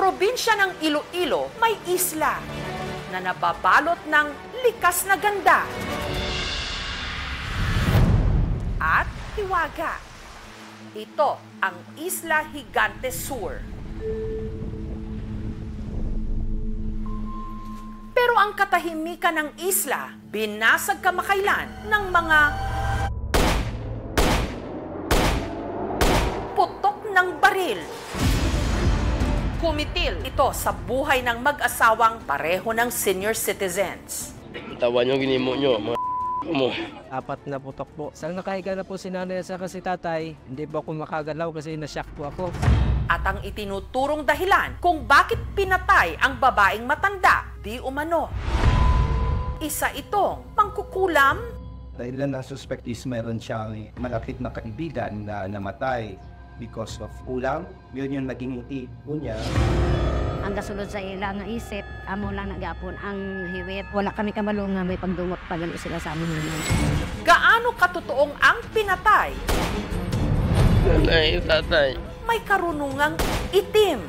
probinsya ng Iloilo may isla na nababalot ng likas na ganda at hiwaga. Ito ang Isla Gigantes Sur. Pero ang katahimikan ng isla, binasag kamakailan ng mga putok ng baril. Kumitil ito sa buhay ng mag-asawang pareho ng senior citizens. Tawa nyo, ginimo nyo, mga mo. Apat na putok po. Sang nakahiga na po si nanay at saka si tatay, hindi po ako makagalaw kasi nashock po ako. At ang itinuturong dahilan kung bakit pinatay ang babaeng matanda, di umano. Isa itong mangkukulam. Dahil na suspect is meron siyang malapit na kaibigan na namatay because of ulam. Yun yung naging itipo niya. Ang gasulod sa ila nga isip, amo lang nagapon ang hiwit. Wala kami kamalo nga may pagdungot pagalo sila sa amon. Gaano katotoong ang pinatay? Nanay, tatay. May karunungang itim.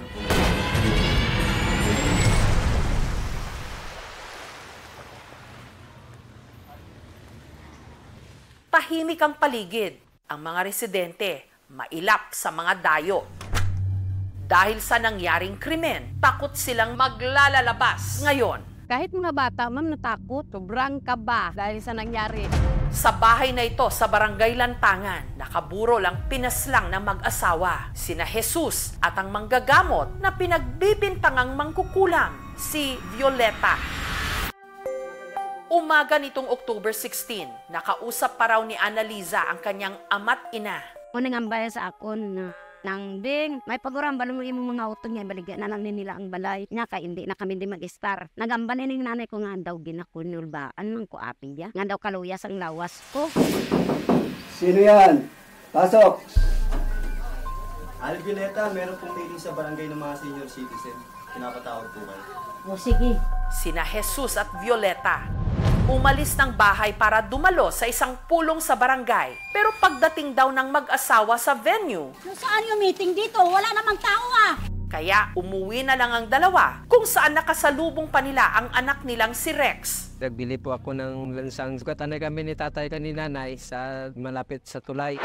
Tahimik ang paligid. Ang mga residente, mailap sa mga dayo. Dahil sa nangyaring krimen, takot silang maglalalabas ngayon. Kahit mga bata, ma'am, natakot. Sobrang kaba dahil sa nangyari. Sa bahay na ito sa Barangay Lantangan, nakaburo lang pinaslang ng mag-asawa, sina Jesus at ang manggagamot na pinagbibintangang mangkukulam, si Violeta. Umaga nitong October 16, nakausap pa raw ni Annaliza ang kanyang ama't ina. Unang ambaya sa akon nang ding, may paguram balong imong mga auto niya, baligyan na lang nila ang balay. Nga ka, hindi na kami di mag-star. Nagamban ining nanay ko nga daw ginakunul ba? Anong ko aping dia? Nga daw kaluyas ang lawas ko. Sino yan? Pasok! Alvineta, meron pong meeting sa barangay ng mga senior citizen. Pinapatawag po kayo. O sige. Sina Jesus at Violeta umalis ng bahay para dumalo sa isang pulong sa barangay. Pero pagdating daw ng mag-asawa sa venue, saan yung meeting dito? Wala namang tao ah! Kaya umuwi na lang ang dalawa kung saan nakasalubong pa nila ang anak nilang si Rex. Nagbili po ako ng lansang. Sukatan na kami ni tatay ka ni nanay sa malapit sa tulay.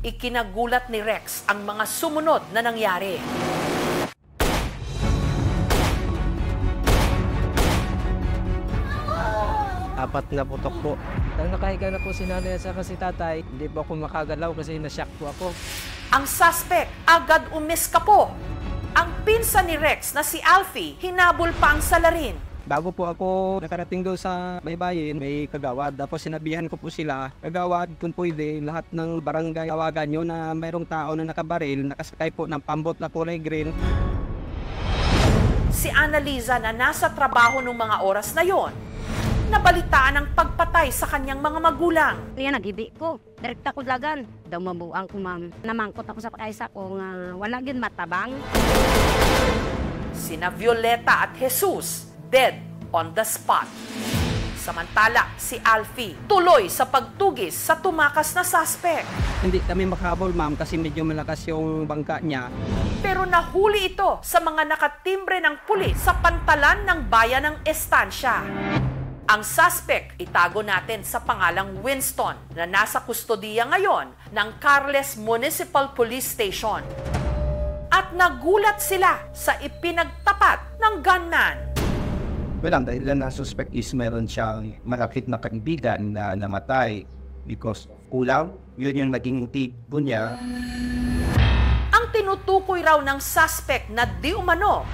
Ikinagulat ni Rex ang mga sumunod na nangyari. Apat na putok po. Sang nakahiga na po si nanay at saka si tatay, hindi po ako makagalaw kasi nashock po ako. Ang suspect agad umiskapo. Ang pinsan ni Rex na si Alfie, hinabol pa ang salarin. Bago po ako nakarating doon sa baybayin, may kagawad. Tapos sinabihan ko po sila, kagawad, kung pwede, lahat ng barangay tawagan nyo na mayroong tao na nakabaril, nakasakay po ng pambot na kulay green. Si Annaliza na nasa trabaho nung mga oras na yon, nabalitaan ang pagpatay sa kanyang mga magulang. Yan, nagibi ko. Direkta ko lagan. Daw mabuang ko, ma'am. Namangkot ako sa pakaisa ko nga wala gin matabang. Sina Violeta at Jesus, dead on the spot. Samantala, si Alfie tuloy sa pagtugis sa tumakas na suspect. Hindi kami makahabol, ma'am, kasi medyo malakas yung bangka niya. Pero nahuli ito sa mga nakatimbre ng pulis sa pantalan ng bayan ng Estancia. Ang suspect, itago natin sa pangalang Winston na nasa kustodiya ngayon ng Carles Municipal Police Station. At nagulat sila sa ipinagtapat ng gunman. Well, ang dahilan na suspect is meron siyang malapit na kaibigan na namatay because of ulam. Yun yung naging tipo niya. Ang tinutukoy raw ng suspect na di umano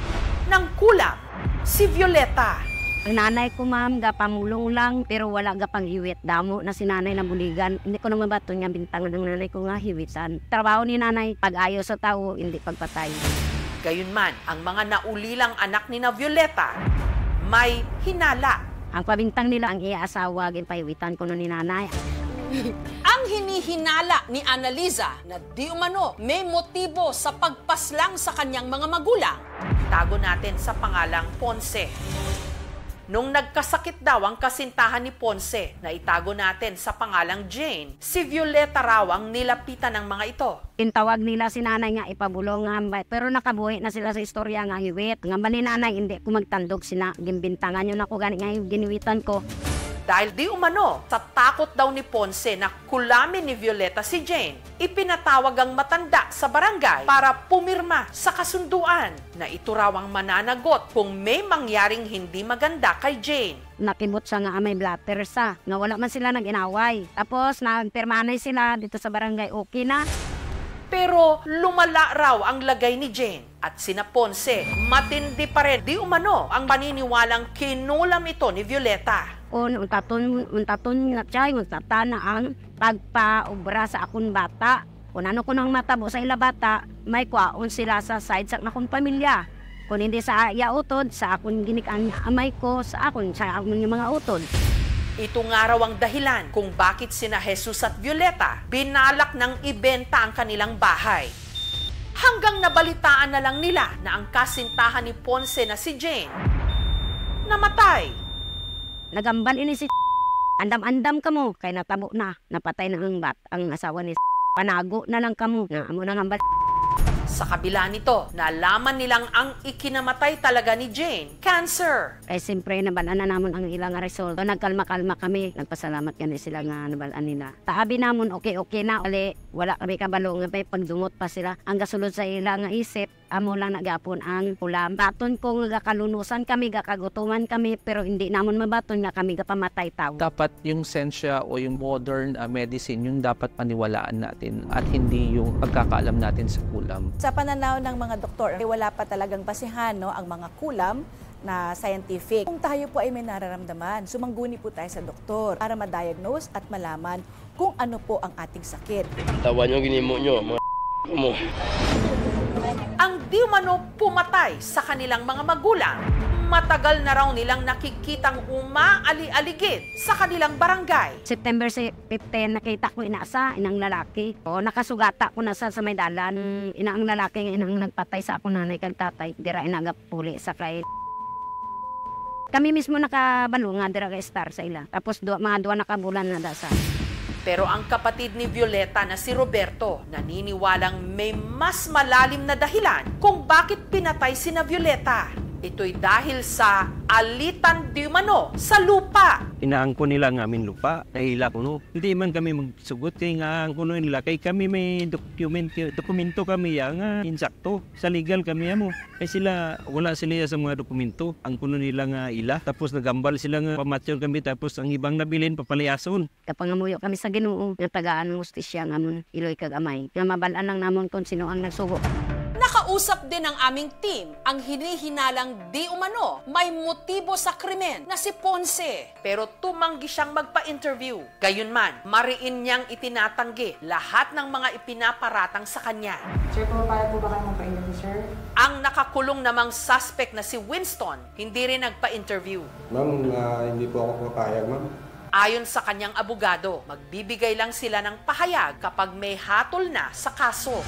ng kulam, si Violeta. Ang nanay ko, ma'am, pamulong lang, pero wala pang hiwit. Damo na si nanay na buligan. Hindi ko naman bato niya bintangan ng nanay ko nga hiwitan. Trabaho ni nanay, pag-ayos sa tao, hindi pagpatay. Gayunman, ang mga naulilang anak ni na Violeta, may hinala. Ang pabintang nila, ang iya-asawa, pahiwitan ko ni nanay. Ang hinihinala ni Annaliza na di umano may motibo sa pagpaslang sa kanyang mga magulang, tago natin sa pangalang Ponce. Nung nagkasakit daw ang kasintahan ni Ponce na itago natin sa pangalang Jane, si Violeta raw ang nilapitan ng mga ito. Intawag nila si nanay nga ipabulong nga, pero nakabuhi na sila sa istorya nga hiwit. Nga ba ni nanay, hindi ko magtandog sila, gimbintangan yun ako gani nga yung giniwitan ko. Dahil di umano, sa takot daw ni Ponce na kulamin ni Violeta si Jane, ipinatawag ang matanda sa barangay para pumirma sa kasunduan na ito raw ang mananagot kung may mangyaring hindi maganda kay Jane. Nakibot siya nga may blatter sa, nga wala man sila nag-inaway. Tapos nagpirmanay sila dito sa barangay, okay na. Pero lumala raw ang lagay ni Jane at sina Ponce, matindi pa rin di umano ang paniniwalang kinulam ito ni Violeta. Untaton na siya, untata na ang pagpaubra sa akong bata. Kung ano ko nang matabo sa ila bata, may kwaon sila sa side sa akong pamilya. Kung hindi sa yautod, sa akong ginikaan amay ko, sa akong yung mga utod. Ito nga raw ang dahilan kung bakit sina Jesus at Violeta binalak ng ibenta ang kanilang bahay. Hanggang nabalitaan na lang nila na ang kasintahan ni Ponce na si Jane namatay. Nagambal ini si andam-andam kamo, kay natabo na, napatay na ang asawa ni panago na lang kamo, nga amo na ngambal. Sa kabila nito, nalaman nilang ang ikinamatay talaga ni Jane, cancer. Kaya siyempre nabalaan na namon ang ilang result. Nagkalma-kalma kami, nagpasalamat kami sila nga nabalaan nila. Tahabi namon okay na, wala kami kabalo nga pagdungot pa sila. Ang gasulod sa ilang nga isip, amo lang nagapon ang ulam. Baton kung gakalunusan kami, gakagutuman kami, pero hindi namon mabaton nga kami gapamatay tao. Dapat yung sensya o yung modern medicine yung dapat paniwalaan natin at hindi yung pagkakaalam natin sa kulam. Sa pananaw ng mga doktor, wala pa talagang basihan ang mga kulam na scientific. Kung tayo po ay may nararamdaman, sumangguni po tayo sa doktor para ma-diagnose at malaman kung ano po ang ating sakit. Tawan yung ginimo nyo, mga mo. Ang di umano pumatay sa kanilang mga magulang, matagal na raw nilang nakikitang umaali-aligid sa kanilang barangay. September 15, nakita ko inang lalaki. O, nakasugata ko na sa may dalan. Inaang lalaki inang nagpatay sa ako nanay kag tatay. Dira inagapuli sa kay. Kami mismo nakabalo nga dira kay Star sa ila. Tapos mga 2 na kabulan na dasa. Pero ang kapatid ni Violeta na si Roberto, naniniwalang may mas malalim na dahilan kung bakit pinatay sina Violeta. Ito'y dahil sa alitan di umano sa lupa. Inaangko nila ng aming lupa, nahila kuno. Hindi man kami magsugot kay nga kuno nila. Kay kami may dokumento kami nga insakto. Sa legal kami mo. Kay sila, wala sila sa mga dokumento. Ang kuno nila nga ila. Tapos nagambal sila nga pamatyon kami. Tapos ang ibang nabilin papalayason. Kapangamuyo kami sa Ginoo, nga tagaan ng hustisya nga mon iloy kag amay. Nga mabalaan lang namon kung sino ang nagsugo. Nakausap din ng aming team ang hinihinalang di umano may motibo sa krimen na si Ponce. Pero tumanggi siyang magpa-interview. Gayunman, mariin niyang itinatanggi lahat ng mga ipinaparatang sa kanya. Sir, pumapayag po ba kayo magpa-interview, sir? Ang nakakulong namang suspect na si Winston, hindi rin nagpa-interview. Ma'am, hindi po ako papayag, ma'am. Ayon sa kanyang abogado, magbibigay lang sila ng pahayag kapag may hatol na sa kaso.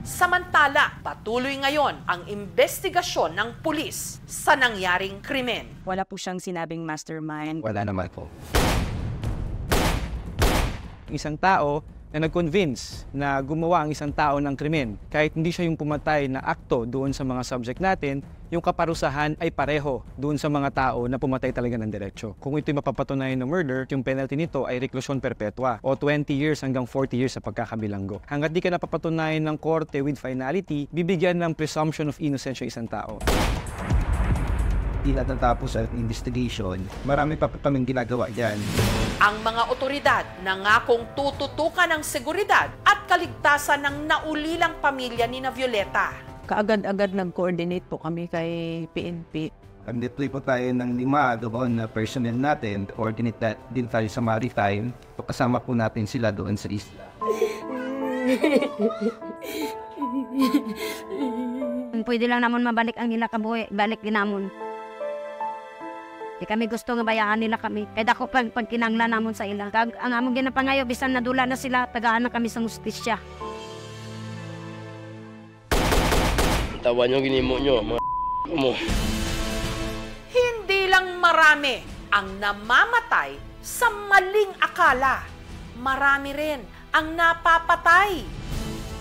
Samantala, patuloy ngayon ang investigasyon ng pulis sa nangyaring krimen. Wala po siyang sinabing mastermind. Wala naman po. Isang tao na nag-convince na gumawa ang isang tao ng krimen. Kahit hindi siya yung pumatay na akto doon sa mga subject natin, yung kaparusahan ay pareho doon sa mga tao na pumatay talaga ng diretso. Kung ito'y mapapatunayan ng murder, yung penalty nito ay reclusion perpetua o 20 years hanggang 40 years sa pagkakabilanggo. Hanggat di ka napapatunayan ng korte with finality, bibigyan ng presumption of innocence yung isang tao. Di natatapos ang investigation, marami pa kaming ginagawa dyan. Ang mga otoridad nangakong tututukan ng seguridad at kaligtasan ng naulilang pamilya ni Violeta. Kaagad-agad nag-coordinate po kami kay PNP. Nag-deploy po tayo ng 5 doon na personnel natin. Coordinate din tayo sa maritime. So, kasama po natin sila doon sa isla. Pwede lang namon mabalik ang nila kabuhi, balik din namon. Di kami gusto nga bayaan nila kami. Kaya ako pag kinangla namon sa ila. Ang among ginapangayo, bisan nadula na sila, tagaan na kami sa hustisya. Tawan yung ginimo nyo, mga mo. Marami ang namamatay sa maling akala. Marami rin ang napapatay.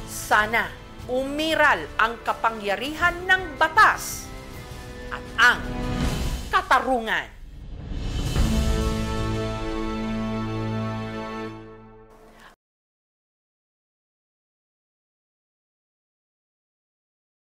Sana umiral ang kapangyarihan ng batas at ang katarungan.